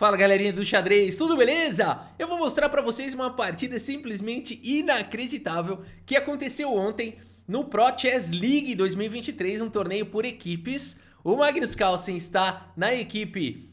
Fala galerinha do xadrez, tudo beleza? Eu vou mostrar pra vocês uma partida simplesmente inacreditável que aconteceu ontem no Pro Chess League 2023, um torneio por equipes. O Magnus Carlsen está na equipe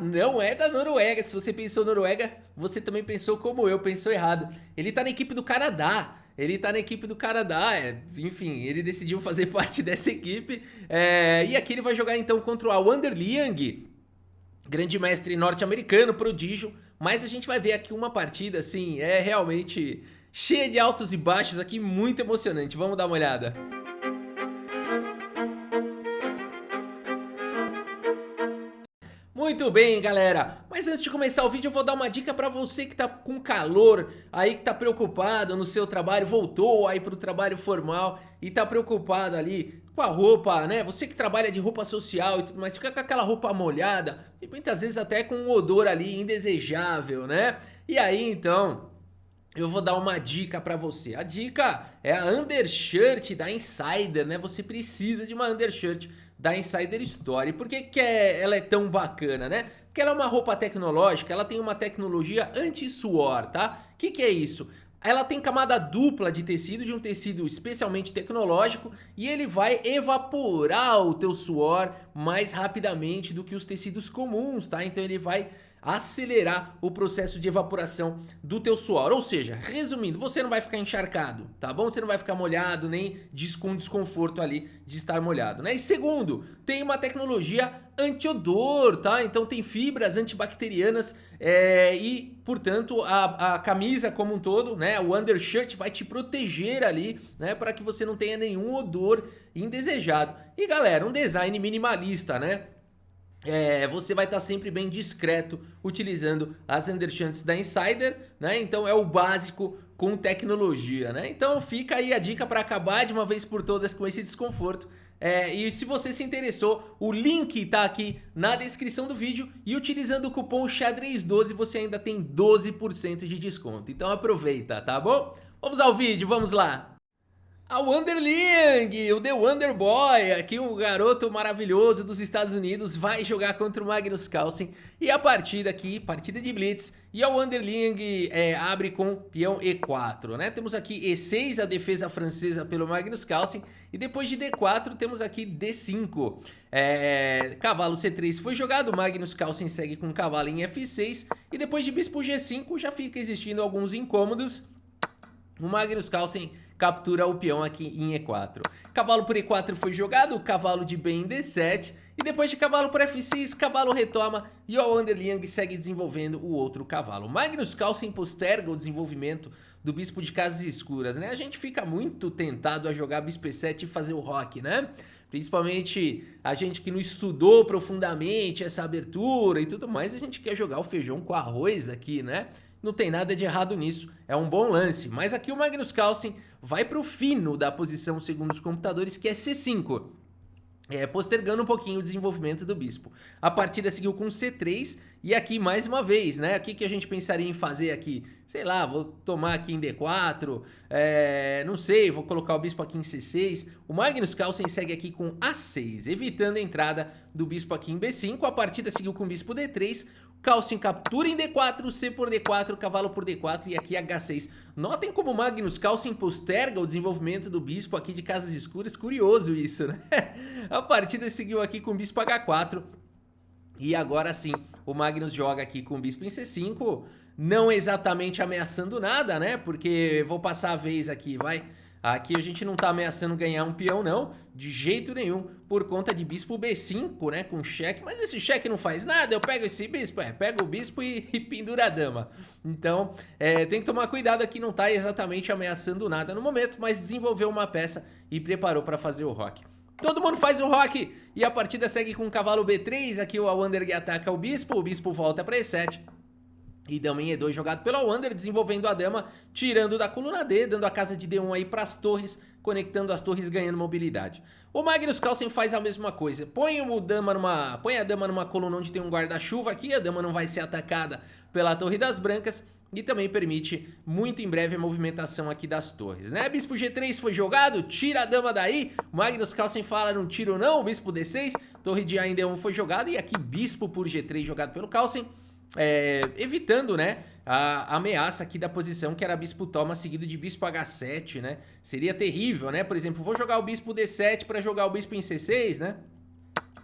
não é da Noruega. Se você pensou Noruega, você também pensou como eu, pensou errado. Ele tá na equipe do Canadá. Enfim, ele decidiu fazer parte dessa equipe. E aqui ele vai jogar então contra o Wander Liang, grande mestre norte-americano, prodígio. Mas a gente vai ver aqui uma partida assim, realmente cheia de altos e baixos aqui, muito emocionante. Vamos dar uma olhada. Muito bem, galera, mas antes de começar o vídeo eu vou dar uma dica pra você que tá com calor aí, que tá preocupado no seu trabalho, voltou aí pro trabalho formal e tá preocupado ali com a roupa, né? Você que trabalha de roupa social e tudo mais, fica com aquela roupa molhada e muitas vezes até com um odor ali indesejável, né? E aí então eu vou dar uma dica pra você. A dica é a undershirt da Insider, né? Você precisa de uma undershirt da Insider Story. Por que ela é tão bacana, né? Porque ela é uma roupa tecnológica, ela tem uma tecnologia anti-suor, tá? O que é isso? Ela tem camada dupla de tecido, de um tecido especialmente tecnológico, e ele vai evaporar o teu suor mais rapidamente do que os tecidos comuns, tá? Então ele vai acelerar o processo de evaporação do teu suor. Ou seja, resumindo, você não vai ficar encharcado, tá bom? Você não vai ficar molhado, nem com desconforto ali de estar molhado, né? E segundo, tem uma tecnologia anti-odor, tá? Então tem fibras antibacterianas e, portanto, a camisa como um todo, né? O undershirt vai te proteger ali, né? Para que você não tenha nenhum odor indesejado. E galera, um design minimalista, né? Você vai estar sempre bem discreto utilizando as undershirts da Insider, né? Então é o básico com tecnologia, né? Então fica aí a dica para acabar de uma vez por todas com esse desconforto. E se você se interessou, o link tá aqui na descrição do vídeo e utilizando o cupom XADREZ12 você ainda tem 12% de desconto. Então aproveita, tá bom? Vamos ao vídeo, vamos lá! A Wander Liang, o The Wonder Boy, aqui um garoto maravilhoso dos Estados Unidos, vai jogar contra o Magnus Carlsen. E a partida aqui, partida de Blitz, e a Wander Liang abre com peão E4, né? Temos aqui E6, a defesa francesa pelo Magnus Carlsen, e depois de D4 temos aqui D5. Cavalo C3 foi jogado, o Magnus Carlsen segue com cavalo em F6, e depois de bispo G5 já fica existindo alguns incômodos. O Magnus Carlsen captura o peão aqui em E4. Cavalo por E4 foi jogado, cavalo de B em D7. E depois de cavalo por F6, cavalo retoma e o Wander Liang segue desenvolvendo o outro cavalo. Magnus Carlsen posterga o desenvolvimento do bispo de casas escuras, né? A gente fica muito tentado a jogar bispo E7 e fazer o roque, né? Principalmente a gente que não estudou profundamente essa abertura e tudo mais, a gente quer jogar o feijão com arroz aqui, né? Não tem nada de errado nisso, é um bom lance. Mas aqui o Magnus Carlsen vai para o fino da posição segundo os computadores, que é C5. Postergando um pouquinho o desenvolvimento do bispo. A partida seguiu com C3 e aqui mais uma vez, né? O que a gente pensaria em fazer aqui? Sei lá, vou tomar aqui em D4, não sei, vou colocar o bispo aqui em C6. O Magnus Carlsen segue aqui com A6, evitando a entrada do bispo aqui em B5. A partida seguiu com o bispo D3. Carlsen captura em D4, C por D4, cavalo por D4 e aqui H6. Notem como o Magnus Carlsen posterga o desenvolvimento do bispo aqui de casas escuras. Curioso isso, né? A partida seguiu aqui com o bispo H4. E agora sim, o Magnus joga aqui com o bispo em C5. Não exatamente ameaçando nada, né? Porque vou passar a vez aqui, vai... Aqui a gente não tá ameaçando ganhar um peão não, de jeito nenhum, por conta de bispo B5, né, com cheque. Mas esse cheque não faz nada, eu pego esse bispo, pego o bispo e pendura a dama. Então, tem que tomar cuidado aqui, não tá exatamente ameaçando nada no momento, mas desenvolveu uma peça e preparou para fazer o roque. Todo mundo faz o roque e a partida segue com o cavalo B3, aqui o Wander ataca o bispo volta para E7. E dama em E2 jogado pela Wander, desenvolvendo a dama, tirando da coluna D, dando a casa de D1 aí pras torres, conectando as torres, ganhando mobilidade. O Magnus Carlsen faz a mesma coisa, põe a dama numa coluna onde tem um guarda-chuva aqui, a dama não vai ser atacada pela torre das brancas, e também permite muito em breve a movimentação aqui das torres, né? Bispo G3 foi jogado, tira a dama daí, o Magnus Carlsen fala não tiro não, o bispo D6, torre de A em D1 foi jogado, e aqui bispo por G3 jogado pelo Carlsen, evitando, né, a ameaça aqui da posição que era bispo toma seguido de bispo H7, né? Seria terrível, né? Por exemplo, vou jogar o bispo D7 para jogar o bispo em C6, né?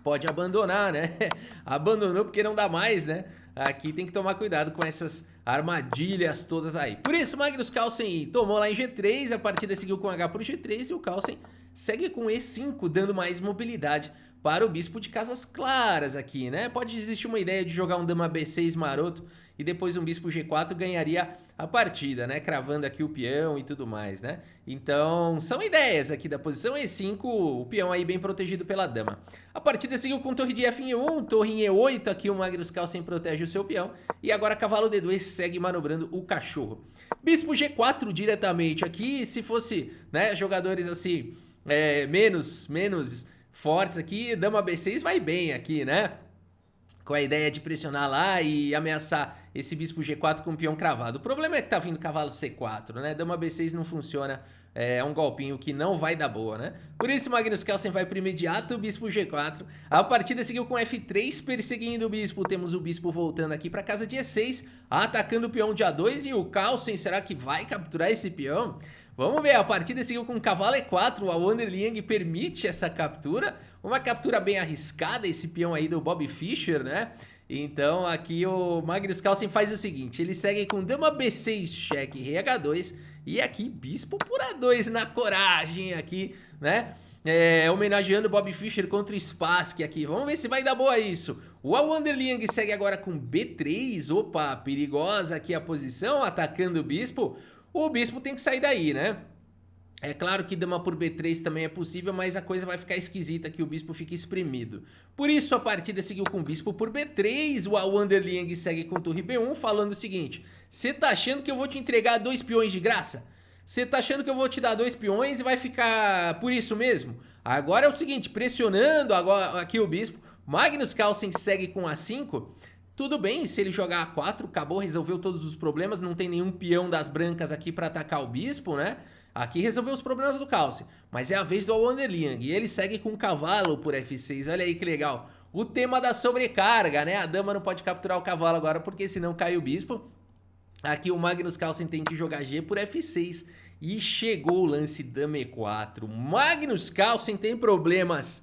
Pode abandonar, né? Abandonou porque não dá mais, né? Aqui tem que tomar cuidado com essas armadilhas todas aí. Por isso, Magnus Carlsen tomou lá em G3, a partida seguiu com H por G3 e o Carlsen segue com E5, dando mais mobilidade para o bispo de casas claras aqui, né? Pode existir uma ideia de jogar um dama B6 maroto e depois um bispo G4 ganharia a partida, né? Cravando aqui o peão e tudo mais, né? Então, são ideias aqui da posição E5, o peão aí bem protegido pela dama. A partida seguiu com torre de F em E1, torre em E8, aqui o Magnus Carlsen protege o seu peão. E agora cavalo D2 segue manobrando o cachorro. Bispo G4 diretamente aqui, se fosse, né, jogadores assim, menos fortes aqui, dama B6 vai bem aqui, né? Com a ideia de pressionar lá e ameaçar esse bispo G4 com o peão cravado. O problema é que tá vindo cavalo C4, né? Dama B6 não funciona, é um golpinho que não vai dar boa, né? Por isso Magnus Carlsen vai pro imediato, bispo G4. A partida seguiu com F3, perseguindo o bispo. Temos o bispo voltando aqui pra casa de E6, atacando o peão de A2 e o Carlsen, será que vai capturar esse peão? Vamos ver, a partida seguiu com cavalo E4, a Wander Liang permite essa captura, uma captura bem arriscada, esse peão aí do Bob Fischer, né? Então aqui o Magnus Carlsen faz o seguinte, ele segue com dama B6, cheque, rei H2, e aqui bispo por A2 na coragem aqui, né? Homenageando o Bob Fischer contra o Spassky aqui, vamos ver se vai dar boa isso. O Wander Liang segue agora com B3, opa, perigosa aqui a posição, atacando o bispo. O bispo tem que sair daí, né? É claro que dama por B3 também é possível, mas a coisa vai ficar esquisita que o bispo fica espremido. Por isso a partida seguiu com bispo por B3, o Wander Liang segue com torre B1 falando o seguinte: você tá achando que eu vou te entregar 2 peões de graça? Você tá achando que eu vou te dar 2 peões e vai ficar por isso mesmo? Agora é o seguinte, pressionando agora aqui o bispo, Magnus Carlsen segue com A5. Tudo bem, se ele jogar A4, acabou, resolveu todos os problemas, não tem nenhum peão das brancas aqui para atacar o bispo, né? Aqui resolveu os problemas do Carlsen, mas é a vez do Wander Liang e ele segue com o cavalo por F6, olha aí que legal. O tema da sobrecarga, né? A dama não pode capturar o cavalo agora porque senão cai o bispo. Aqui o Magnus Carlsen tem que jogar G por F6 e chegou o lance dama E4. Magnus Carlsen tem problemas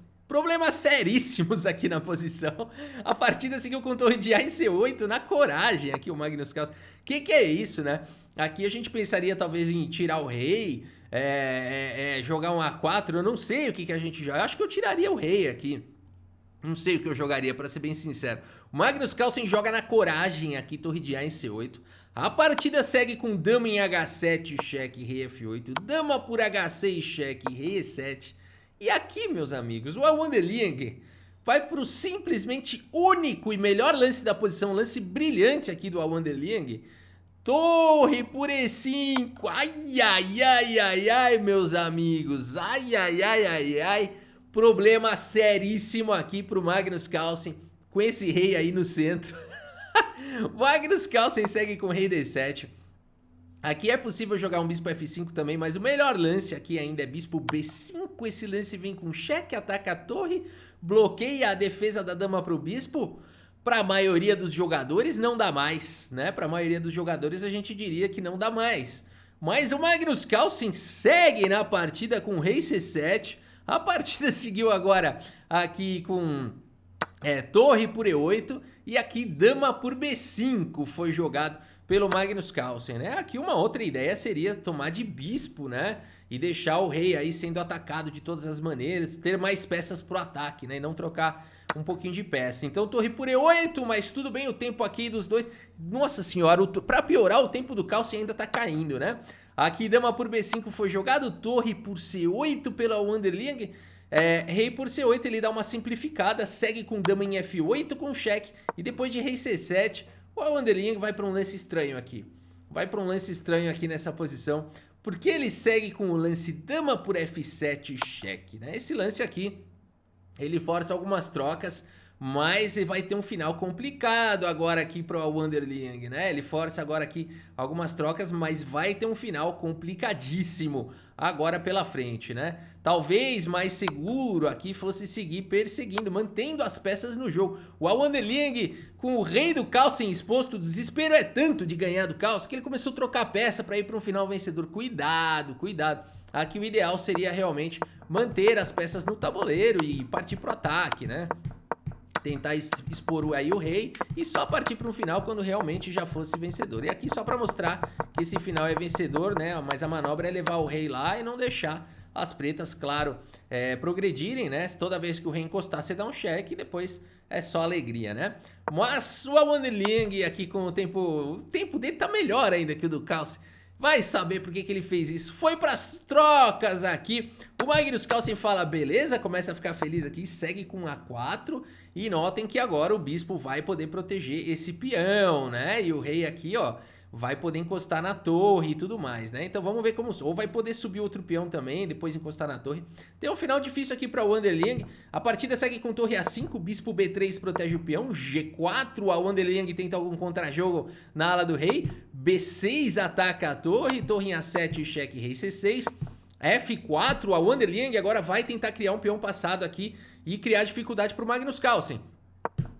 seríssimos aqui na posição. A partida seguiu com torre de A em C8, na coragem aqui o Magnus Carlsen. Que é isso, né? Aqui a gente pensaria talvez em tirar o rei, jogar um A4, eu não sei o que a gente joga. Eu acho que eu tiraria o rei aqui. Não sei o que eu jogaria, pra ser bem sincero. O Magnus Carlsen joga na coragem aqui, torre de A em C8. A partida segue com dama em H7, cheque, rei F8. Dama por H6, cheque, rei E7. E aqui, meus amigos, o Wander Liang vai pro simplesmente único e melhor lance da posição, lance brilhante aqui do Wander Liang. Torre por E5, ai, meus amigos, ai. Problema seríssimo aqui pro Magnus Carlsen, com esse rei aí no centro. Magnus Carlsen segue com rei D7. Aqui é possível jogar um bispo F5 também, mas o melhor lance aqui ainda é bispo B5. Esse lance vem com cheque, ataca a torre, bloqueia a defesa da dama pro bispo. Para a maioria dos jogadores não dá mais, né? Para a maioria dos jogadores a gente diria que não dá mais. Mas o Magnus Carlsen segue na partida com rei C7. A partida seguiu agora aqui com torre por E8 e aqui dama por B5 foi jogado pelo Magnus Carlsen, né? Aqui uma outra ideia seria tomar de bispo, né? E deixar o rei aí sendo atacado de todas as maneiras, ter mais peças pro ataque, né? E não trocar um pouquinho de peça. Então torre por E8, mas tudo bem, o tempo aqui dos dois... Nossa senhora, pra piorar, o tempo do Carlsen ainda tá caindo, né? Aqui dama por B5 foi jogado, torre por C8 pela Wander Liang. Rei por C8 ele dá uma simplificada, segue com dama em F8 com cheque e depois de rei C7... O Wander Liang vai para um lance estranho aqui. Vai para um lance estranho aqui nessa posição, porque ele segue com o lance dama por F7 cheque, né? Esse lance aqui, ele força algumas trocas, mas ele vai ter um final complicado agora aqui para o Wander Liang, né? Ele força agora aqui algumas trocas, mas vai ter um final complicadíssimo agora pela frente, né? Talvez mais seguro aqui fosse seguir perseguindo, mantendo as peças no jogo. O Wander Liang com o rei do Carlsen exposto, o desespero é tanto de ganhar do Carlsen que ele começou a trocar peça para ir para um final vencedor. Cuidado, cuidado. Aqui o ideal seria realmente manter as peças no tabuleiro e partir pro ataque, né? Tentar expor aí o rei e só partir para um final quando realmente já fosse vencedor. E aqui só para mostrar que esse final é vencedor, né? Mas a manobra é levar o rei lá e não deixar as pretas, claro, progredirem, né? Toda vez que o rei encostar, você dá um cheque e depois é só alegria, né? Mas o Wander Liang aqui com o tempo dele tá melhor ainda que o do Carlsen. Vai saber por que ele fez isso. Foi pras trocas aqui. O Magnus Carlsen fala, beleza, começa a ficar feliz aqui, segue com A4. E notem que agora o bispo vai poder proteger esse peão, né? E o rei aqui, ó, vai poder encostar na torre e tudo mais, né? Então vamos ver como... Ou vai poder subir outro peão também, depois encostar na torre. Tem um final difícil aqui para o Wander Liang. A partida segue com torre A5, bispo B3 protege o peão. G4, o Wander Liang tenta algum contra-jogo na ala do rei. B6 ataca a torre, torre em A7, cheque, rei C6. F4, o Wander Liang agora vai tentar criar um peão passado aqui e criar dificuldade para o Magnus Carlsen.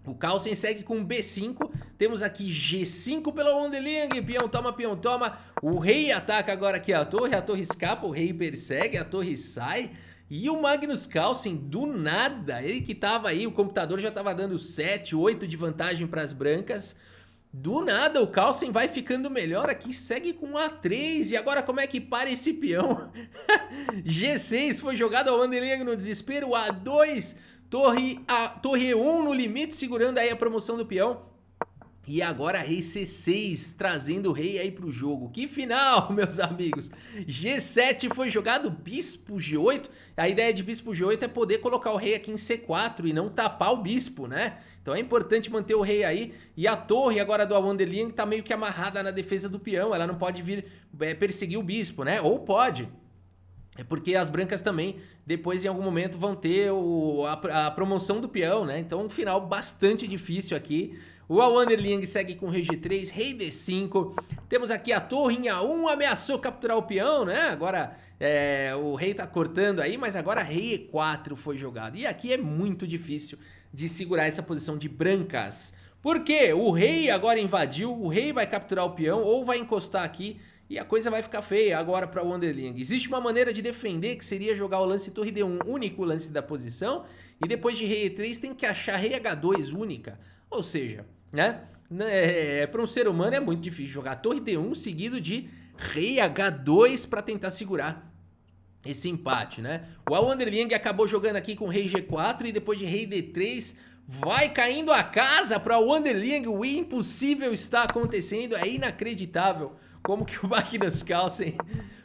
O Carlsen segue com B5, temos aqui G5 pelo Wander Liang, peão toma, o rei ataca agora aqui a torre escapa, o rei persegue, a torre sai, e o Magnus Carlsen, do nada, ele que tava aí, o computador já tava dando 7, 8 de vantagem para as brancas, do nada o Carlsen vai ficando melhor aqui, segue com A3, e agora como é que para esse peão? G6 foi jogado ao Wander Liang no desespero, A2... Torre E1 no limite, segurando aí a promoção do peão. E agora rei C6, trazendo o rei aí pro jogo. Que final, meus amigos. G7 foi jogado, bispo G8. A ideia de bispo G8 é poder colocar o rei aqui em C4 e não tapar o bispo, né? Então é importante manter o rei aí. E a torre agora do Wander Liang tá meio que amarrada na defesa do peão. Ela não pode vir perseguir o bispo, né? Ou pode. É porque as brancas também, depois em algum momento, vão ter a promoção do peão, né? Então um final bastante difícil aqui. O Wander Liang segue com rei G3, rei D5. Temos aqui a torre em A1, ameaçou capturar o peão, né? Agora o rei tá cortando aí, mas agora rei E4 foi jogado. E aqui é muito difícil de segurar essa posição de brancas. Por quê? O rei agora invadiu, o rei vai capturar o peão ou vai encostar aqui. E a coisa vai ficar feia agora para o Wander Liang. Existe uma maneira de defender que seria jogar o lance torre D1, único lance da posição. E depois de rei E3 tem que achar rei H2 única. Ou seja, né? Para um ser humano é muito difícil jogar torre D1 seguido de rei H2 para tentar segurar esse empate, né? O Wander Liang acabou jogando aqui com rei G4 e depois de rei D3... Vai caindo a casa para o Wander Liang, o impossível está acontecendo, é inacreditável como que o Magnus Carlsen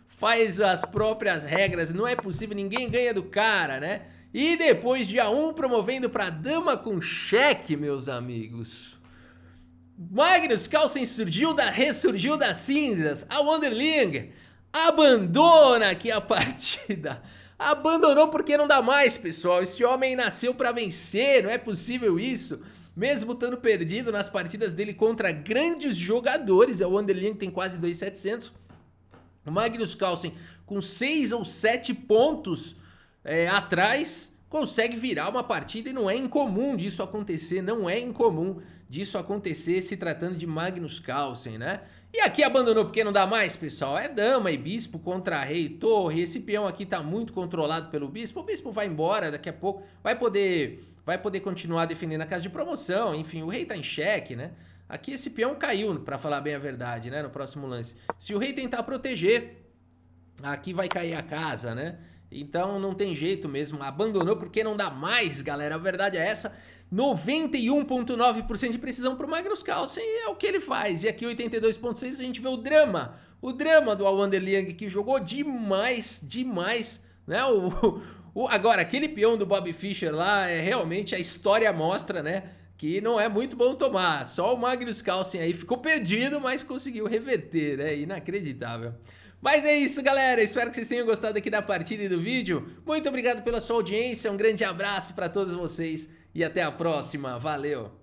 faz as próprias regras, não é possível, ninguém ganha do cara, né? E depois de A1 promovendo para dama com cheque, meus amigos. Magnus Carlsen ressurgiu das cinzas, a Wander Liang abandona aqui a partida. Abandonou porque não dá mais, pessoal. Esse homem nasceu pra vencer, não é possível isso. Mesmo estando perdido nas partidas dele contra grandes jogadores, o Wander Liang tem quase 2.700. O Magnus Carlsen com 6 ou 7 pontos atrás consegue virar uma partida e não é incomum disso acontecer, não é incomum disso acontecer se tratando de Magnus Carlsen, né? E aqui abandonou porque não dá mais, pessoal. É dama e bispo contra rei e torre. Esse peão aqui tá muito controlado pelo bispo. O bispo vai embora daqui a pouco. Vai poder continuar defendendo a casa de promoção. Enfim, o rei tá em xeque, né? Aqui esse peão caiu, pra falar bem a verdade, né? No próximo lance. Se o rei tentar proteger, aqui vai cair a casa, né? Então não tem jeito mesmo. Abandonou porque não dá mais, galera. A verdade é essa. 91,9% de precisão para o Magnus Carlsen é o que ele faz. E aqui 82,6% a gente vê o drama do Wander Liang que jogou demais, né? Agora, aquele peão do Bobby Fischer lá, realmente a história mostra, né? que não é muito bom tomar. Só o Magnus Carlsen aí ficou perdido, mas conseguiu reverter, né? Inacreditável. Mas é isso, galera. Espero que vocês tenham gostado aqui da partida e do vídeo. Muito obrigado pela sua audiência, um grande abraço para todos vocês e até a próxima. Valeu!